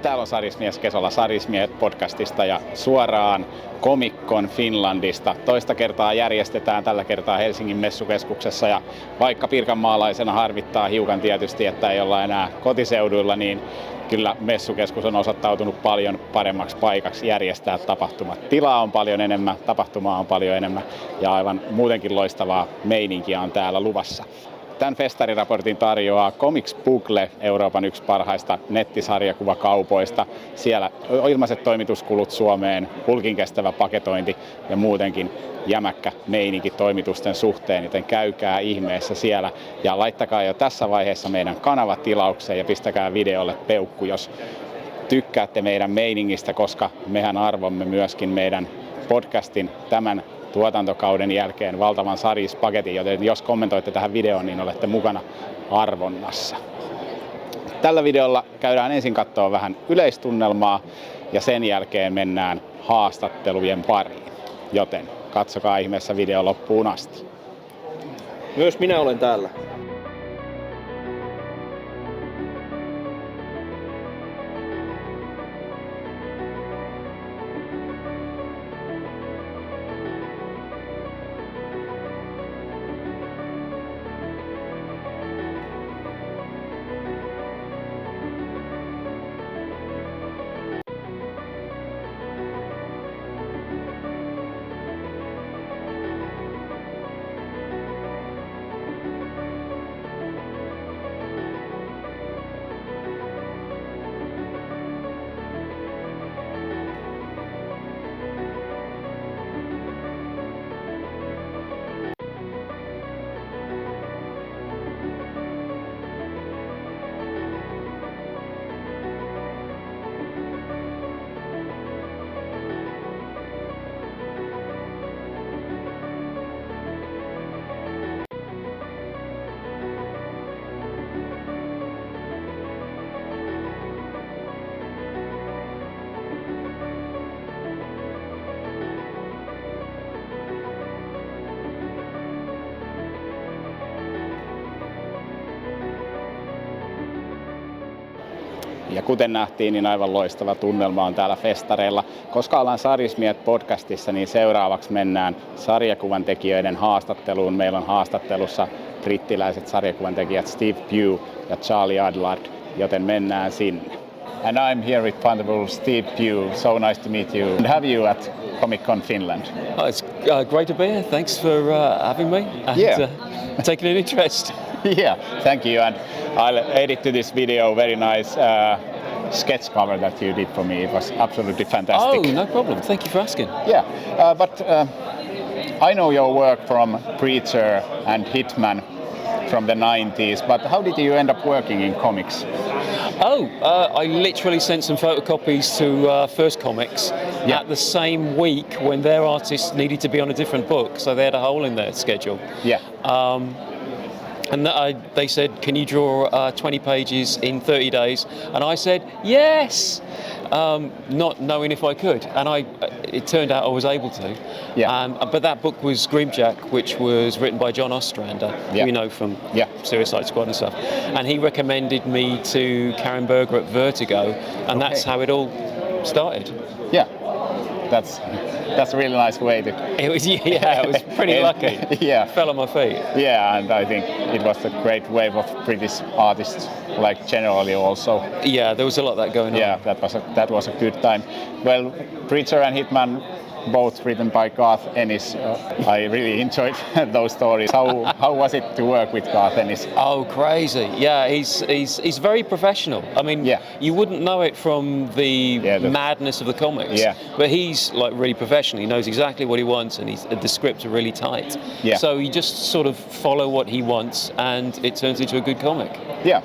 Täällä on Sarjismies Kesola Sarjismiehet podcastista ja suoraan Comic Con Finlandista. Toista kertaa järjestetään tällä kertaa Helsingin Messukeskuksessa ja vaikka pirkanmaalaisena harvittaa hiukan tietysti, että ei olla enää kotiseuduilla, niin kyllä Messukeskus on osoittautunut paljon paremmaksi paikaksi järjestää tapahtumat. Tilaa on paljon enemmän, tapahtumaa on paljon enemmän ja aivan muutenkin loistavaa meininkiä on täällä luvassa. Tämän Festariraportin tarjoaa Comic Pugh, Euroopan yksi parhaista nettisarjakuvakaupoista. Siellä ilmaiset toimituskulut Suomeen, hulkin kestävä paketointi ja muutenkin jämäkkä meininki toimitusten suhteen, joten käykää ihmeessä siellä ja laittakaa jo tässä vaiheessa meidän kanavatilaukseen ja pistäkää videolle peukku, jos tykkäätte meidän meiningistä, koska mehän arvomme myöskin meidän podcastin tämän tuotantokauden jälkeen valtavan sarjispaketin, joten jos kommentoitte tähän videoon, niin olette mukana arvonnassa. Tällä videolla käydään ensin katsoa vähän yleistunnelmaa ja sen jälkeen mennään haastattelujen pariin, joten katsokaa ihmeessä video loppuun asti. Myös minä olen täällä. Ja kuten nähtiin, niin aivan loistava tunnelma on täällä festareilla. Koska ollaan Sarjismiehet podcastissa, niin seuraavaksi mennään sarjakuvan tekijöiden haastatteluun. Meillä on haastattelussa brittiläiset sarjakuvan tekijät Steve Pugh ja Charlie Adlard, joten mennään sinne. And I'm here with wonderful Steve Pugh. So nice to meet you and have you at Comic Con Finland. Oh, it's great to be here. Thanks for having me and taking an interest. Yeah, thank you. And I'll edit to this video very nice sketch cover that you did for me. It was absolutely fantastic. Oh, no problem. Thank you for asking. Yeah, but I know your work from Preacher and Hitman from the 90s, but how did you end up working in comics? I literally sent some photocopies to First Comics at the same week when their artists needed to be on a different book, so they had a hole in their schedule. Yeah. And they said, can you draw 20 pages in 30 days? And I said, yes, not knowing if I could. And it turned out I was able to. Yeah. But that book was Grimjack, which was written by John Ostrander, who you know from Suicide Squad and stuff. And he recommended me to Karen Berger at Vertigo, and that's how it all started. Yeah. That's a really nice way to... It was pretty lucky. Yeah. Fell on my feet. Yeah, and I think it was a great wave of British artists, like generally also. Yeah, there was a lot of that going on. Yeah, that was a good time. Well, Preacher and Hitman, both written by Garth Ennis. I really enjoyed those stories. How was it to work with Garth Ennis? Oh, crazy! Yeah, he's very professional. I mean, you wouldn't know it from the madness of the comics. Yeah. But he's like really professional. He knows exactly what he wants, and the scripts are really tight. Yeah. So you just sort of follow what he wants, and it turns into a good comic. Yeah.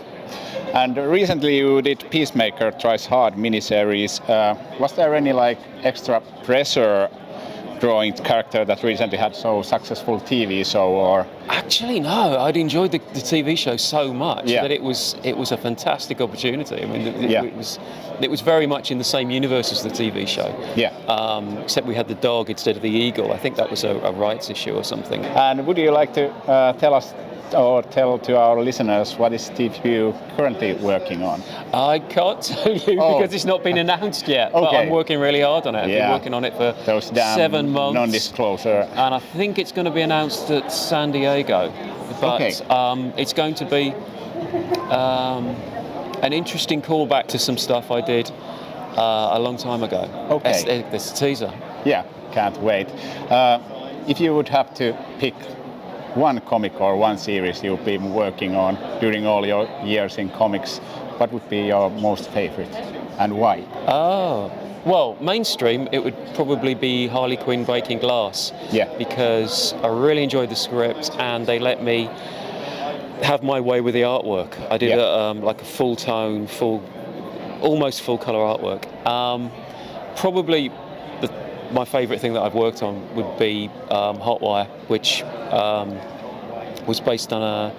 And recently you did Peacemaker Tries Hard miniseries. Was there any extra pressure drawing character that recently had so successful TV show? Or actually, no. I'd enjoyed the TV show so much that it was a fantastic opportunity. I mean, it was very much in the same universe as the TV show. Yeah. Except we had the dog instead of the eagle. I think that was a rights issue or something. And would you like to tell us or tell to our listeners what is Steve Pugh currently working on? I can't tell you because it's not been announced yet. But I'm working really hard on it. I've been working on it for 7 months. Non-disclosure. And I think it's going to be announced at San Diego. But it's going to be an interesting callback to some stuff I did a long time ago. Okay. There's a teaser. Yeah, can't wait. If you would have to pick one comic or one series you've been working on during all your years in comics, what would be your most favorite and why? Well, mainstream, it would probably be Harley Quinn Breaking Glass. Yeah. Because I really enjoyed the script and they let me have my way with the artwork. I did like a full tone, almost full colour artwork. Probably my favourite thing that I've worked on would be Hotwire, which was based on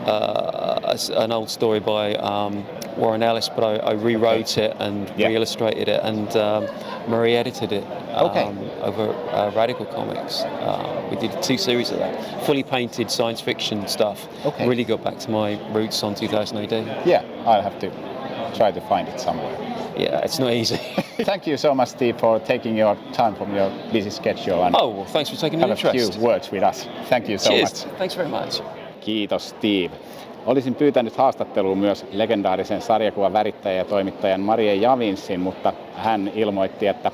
an old story by Warren Ellis, but I rewrote it and re-illustrated it, and Marie edited it over Radical Comics. We did 2 series of that, fully painted science fiction stuff. Really got back to my roots on 2000 AD. Yeah, I'll have to try to find it somewhere. Yeah, it's not easy. Thank you so much, Steve, for taking your time from your busy schedule. And well, thanks for taking an interest. Have a few words with us. Thank you so much. Thanks very much. Kiitos, Steve. Olisin pyytänyt haastatteluun myös legendaarisen sarjakuvavärittäjän ja toimittajan Marie Javinsin, mutta hän ilmoitti, että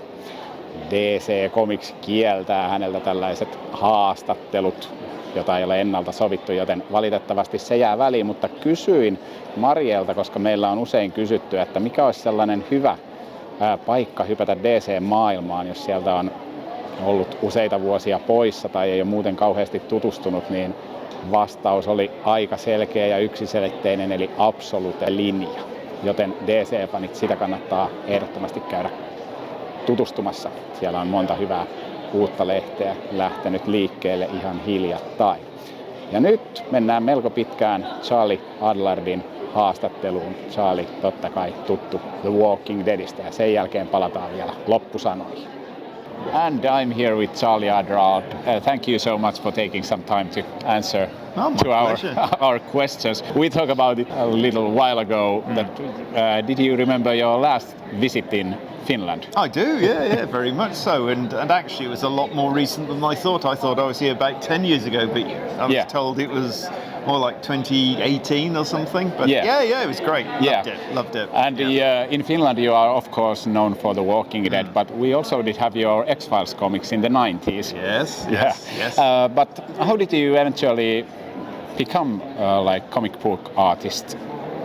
DC Comics kieltää häneltä tällaiset haastattelut, jota ei ole ennalta sovittu, joten valitettavasti se jää väliin, mutta kysyin Marielta, koska meillä on usein kysytty, että mikä olisi sellainen hyvä paikka hypätä DC-maailmaan, jos sieltä on ollut useita vuosia poissa tai ei ole muuten kauheasti tutustunut, niin vastaus oli aika selkeä ja yksiselitteinen, eli Absolute linja. Joten DC-fanit, sitä kannattaa ehdottomasti käydä tutustumassa. Siellä on monta hyvää uutta lehteä lähtenyt liikkeelle ihan hiljattain. Ja nyt mennään melko pitkään Charlie Adlardin haastatteluun. Charlie totta kai tuttu The Walking Deadistä ja sen jälkeen palataan vielä loppusanoihin. And I'm here with Charlie Adlard. Thank you so much for taking some time to answer to our questions. We talked about it a little while ago. That, did you remember your last visit in Finland? I do, yeah, very much so. And actually it was a lot more recent than I thought. I thought I was here about 10 years ago, but I was told it was more like 2018 or something. But yeah, it was great. Loved it. And in Finland you are of course known for The Walking Dead, but we also did have your X-Files comics in the 90s. Yes. But how did you eventually become like comic book artist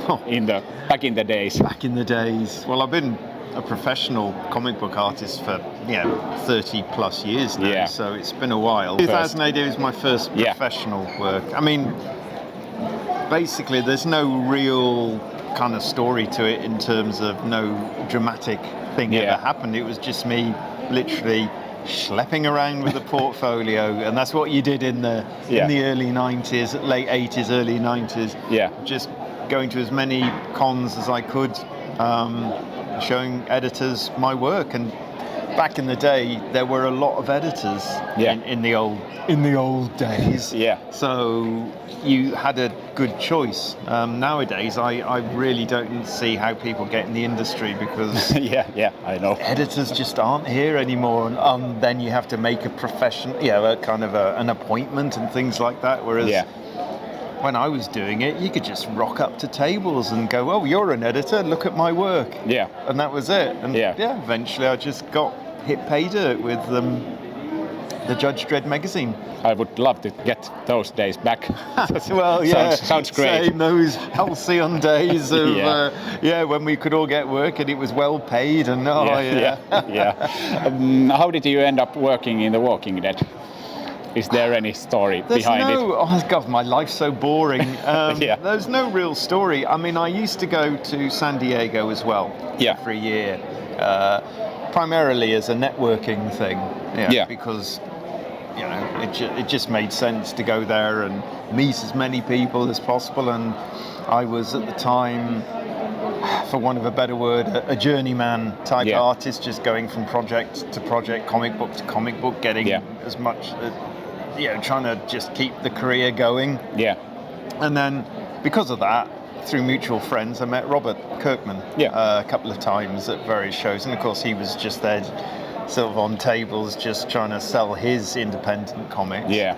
back in the days? Back in the days. Well, I've been a professional comic book artist for 30 plus years now, so it's been a while. 2008 was my first professional work. I mean, basically there's no real kind of story to it in terms of no dramatic thing ever happened. It was just me literally schlepping around with a portfolio, and that's what you did in the early 90s, late 80s, early 90s. Just going to as many cons as I could, showing editors my work. And back in the day there were a lot of editors in the old days. So you had a good choice. Nowadays I really don't see how people get in the industry because I know editors just aren't here anymore, and then you have to make a profession, a kind of an appointment and things like that, whereas when I was doing it, you could just rock up to tables and go, "Oh, you're an editor, look at my work." And that was it. And eventually I just got hit pay dirt with the Judge Dredd magazine. I would love to get those days back. Well, sounds great. Same, those halcyon days of when we could all get work and it was well paid and How did you end up working in The Walking Dead? Is there any story behind it? Oh God, my life's so boring. There's no real story. I mean, I used to go to San Diego as well every year, primarily as a networking thing. Because it just made sense to go there and meet as many people as possible. And I was at the time, for want of a better word, a journeyman type artist, just going from project to project, comic book to comic book, getting as much, trying to just keep the career going. And then, because of that, through mutual friends, I met Robert Kirkman a couple of times at various shows. And of course, he was just there, sort of on tables, just trying to sell his independent comics. Yeah.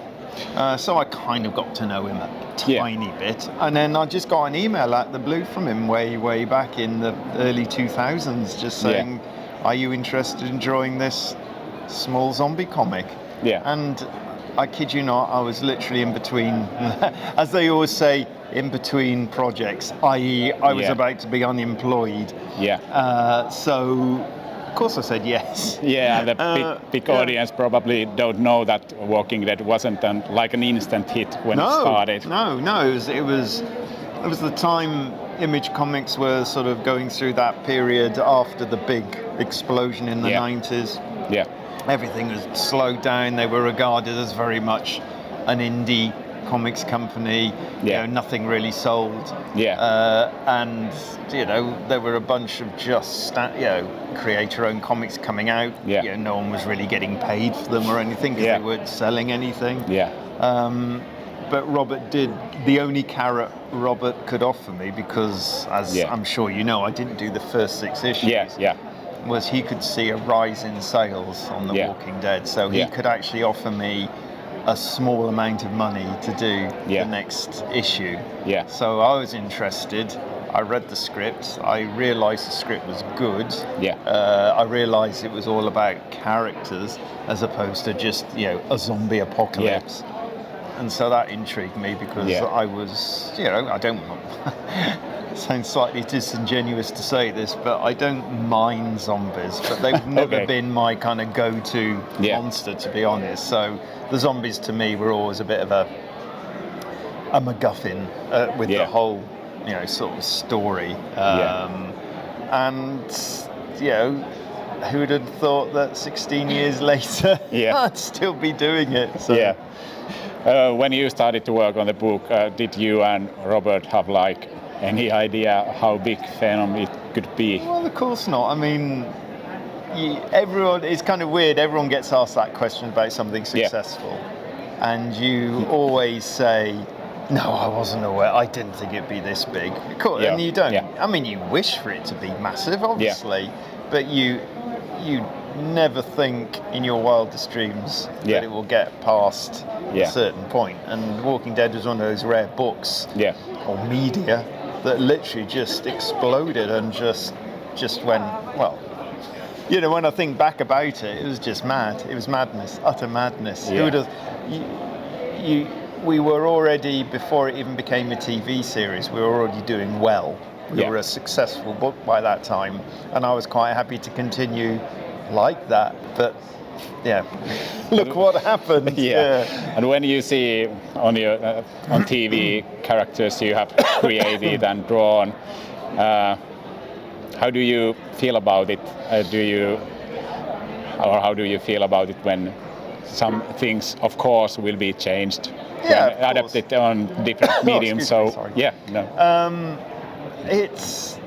So I kind of got to know him a tiny bit. And then I just got an email out the blue from him way back in the early 2000s, just saying, are you interested in drawing this small zombie comic? Yeah. And I kid you not, I was literally in between, as they always say, in between projects, i.e. I was about to be unemployed. Yeah. So, of course I said yes. Yeah, the big audience probably don't know that Walking Dead wasn't like an instant hit when it started. No, it was the time Image Comics were sort of going through that period after the big explosion in the 90s. Yeah. Everything was slowed down. They were regarded as very much an indie comics company. You know, nothing really sold. And there were a bunch of just creator-owned comics coming out. No one was really getting paid for them or anything because they weren't selling anything. But Robert did the only carrot Robert could offer me, because as I'm sure you know, I didn't do the first 6 issues. Was he could see a rise in sales on The Walking Dead, so he could actually offer me a small amount of money to do the next issue. So I was interested. I read the script. I realised the script was good. I realised it was all about characters as opposed to just a zombie apocalypse. And so that intrigued me, because I was, I don't sounds slightly disingenuous to say this, but I don't mind zombies, but they've never been my kind of go-to monster, to be honest. So the zombies to me were always a bit of a MacGuffin with the whole, sort of story. And, who would have thought that 16 years later I'd still be doing it? So. When you started to work on the book, did you and Robert have any idea how big Venom it could be? Well, of course not. I mean, everyone, it's kind of weird. Everyone gets asked that question about something successful. And you always say, no, I wasn't aware. I didn't think it'd be this big. Cool. And you don't. I mean, you wish for it to be massive, obviously, but you never think in your wildest dreams that it will get past a certain point. And Walking Dead was one of those rare books or media that literally just exploded and just went, well, when I think back about it, it was just mad. It was madness, utter madness. Who would have, we were already, before it even became a TV series, we were already doing well. We were a successful book by that time, and I was quite happy to continue like that. But look what happened. And when you see on your on TV characters you have created and drawn, how do you feel about it? How do you feel about it when some things, of course, will be changed, adapted on different mediums? It's.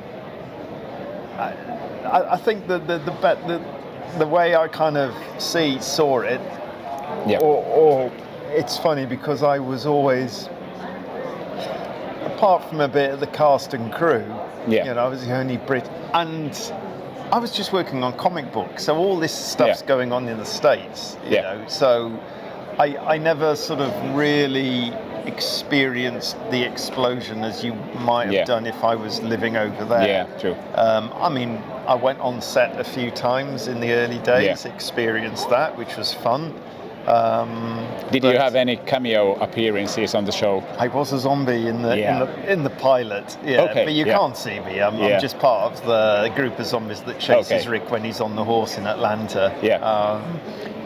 I think the way I kind of saw it, or it's funny because I was always, apart from a bit of the cast and crew, I was the only Brit, and I was just working on comic books, so all this stuff's going on in the States, you know, so I never sort of really experienced the explosion as you might have done if I was living over there. I mean, I went on set a few times in the early days, experienced that, which was fun. Did you have any cameo appearances on the show? I was a zombie in the pilot, but you can't see me. I'm just part of the group of zombies that chases Rick when he's on the horse in Atlanta.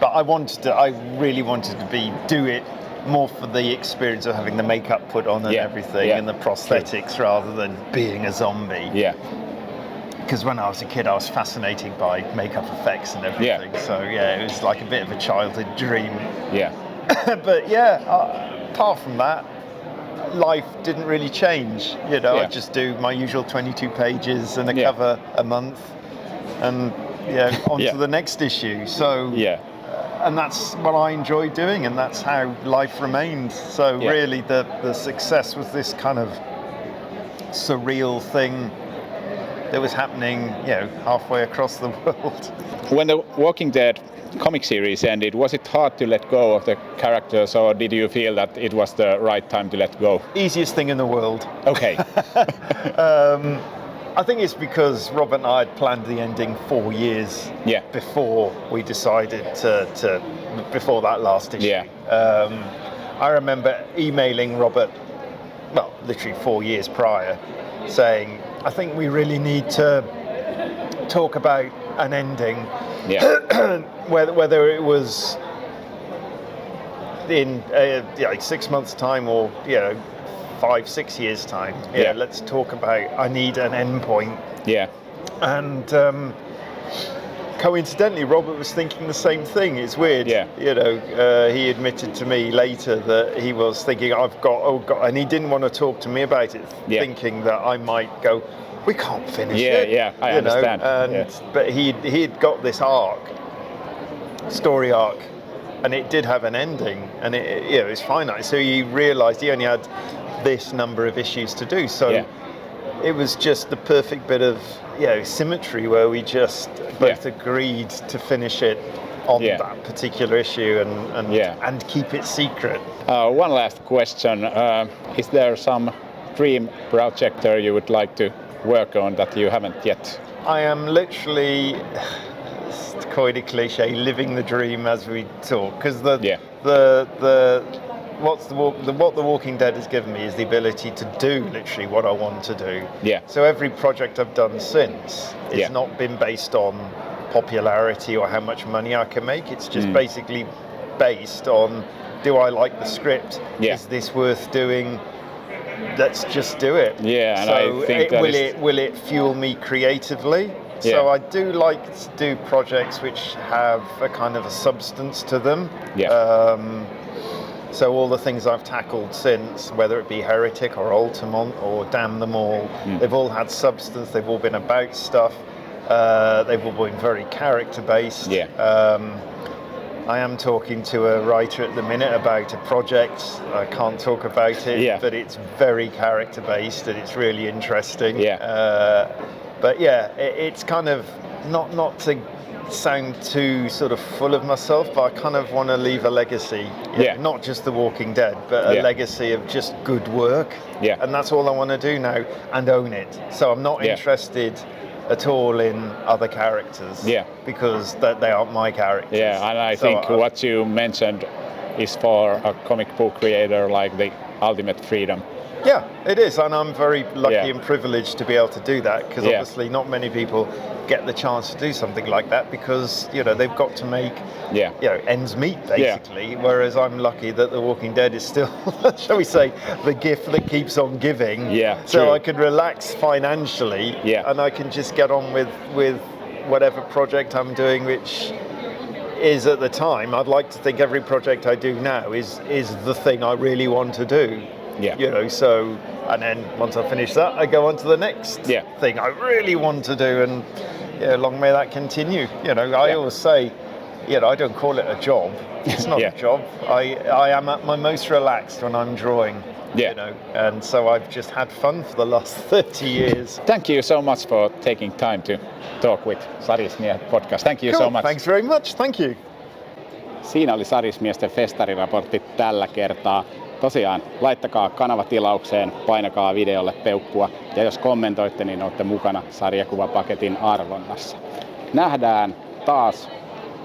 But I really wanted to do it more for the experience of having the makeup put on and everything and the prosthetics rather than being a zombie. Because when I was a kid, I was fascinated by makeup effects and everything. So it was like a bit of a childhood dream. But apart from that, life didn't really change. I just do my usual 22 pages and a cover a month, and on to the next issue. So and that's what I enjoy doing, and that's how life remained. So really the success was this kind of surreal thing that was happening, halfway across the world. When the Walking Dead comic series ended, was it hard to let go of the characters, or did you feel that it was the right time to let go? Easiest thing in the world. Okay. I think it's because Robert and I had planned the ending 4 years before we decided to before that last issue. I remember emailing Robert, well, literally 4 years prior, saying, I think we really need to talk about an ending. Whether it was in 6 months' time or 5-6 years' time. Let's talk about. I need an end point. And coincidentally, Robert was thinking the same thing. It's weird. He admitted to me later that he was thinking, and he didn't want to talk to me about it, thinking that I might go, we can't finish it. I understand. But he'd got this story arc, and it did have an ending, and it was finite. So he realised he only had this number of issues to do. So it was just the perfect bit of symmetry where we just both agreed to finish it on that particular issue and keep it secret. One last question: is there some dream project you would like to work on that you haven't yet? I am literally, it's quite a cliche, living the dream as we talk, because what The Walking Dead has given me is the ability to do literally what I want to do. So every project I've done since, it's not been based on popularity or how much money I can make. It's just basically based on, do I like the script? Is this worth doing? Let's just do it. And so I think will it fuel me creatively? So I do like to do projects which have a kind of a substance to them. So all the things I've tackled since, whether it be Heretic or Altamont or Damn Them All, they've all had substance, they've all been about stuff, they've all been very character-based. I am talking to a writer at the minute about a project. I can't talk about it, but it's very character-based and it's really interesting. But it's kind of not to sound too sort of full of myself, but I kind of want to leave a legacy. Not just The Walking Dead, but a legacy of just good work. And that's all I want to do now, and own it. So I'm not interested at all in other characters, because they aren't my characters. And I think what you mentioned is for a comic book creator like the ultimate freedom. Yeah, it is, and I'm very lucky and privileged to be able to do that, because obviously not many people get the chance to do something like that, because they've got to make ends meet basically. Whereas I'm lucky that The Walking Dead is still, shall we say, the gift that keeps on giving. So I can relax financially, and I can just get on with whatever project I'm doing, which is at the time. I'd like to think every project I do now is the thing I really want to do. So, and then once I finish that, I go on to the next thing I really want to do, and long may that continue. I always say, I don't call it a job. It's not a job. I am at my most relaxed when I'm drawing. And so I've just had fun for the last 30 years. Thank you so much for taking time to talk with Sarjismiehet podcast. Thank you so much. Thanks very much. Thank you. Siinä oli Sarjismiesten festariraportti tällä kertaa. Tosiaan, laittakaa kanava tilaukseen, painakaa videolle peukkua, ja jos kommentoitte, niin olette mukana sarjakuvapaketin arvonnassa. Nähdään taas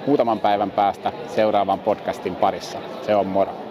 muutaman päivän päästä seuraavan podcastin parissa. Se on moro!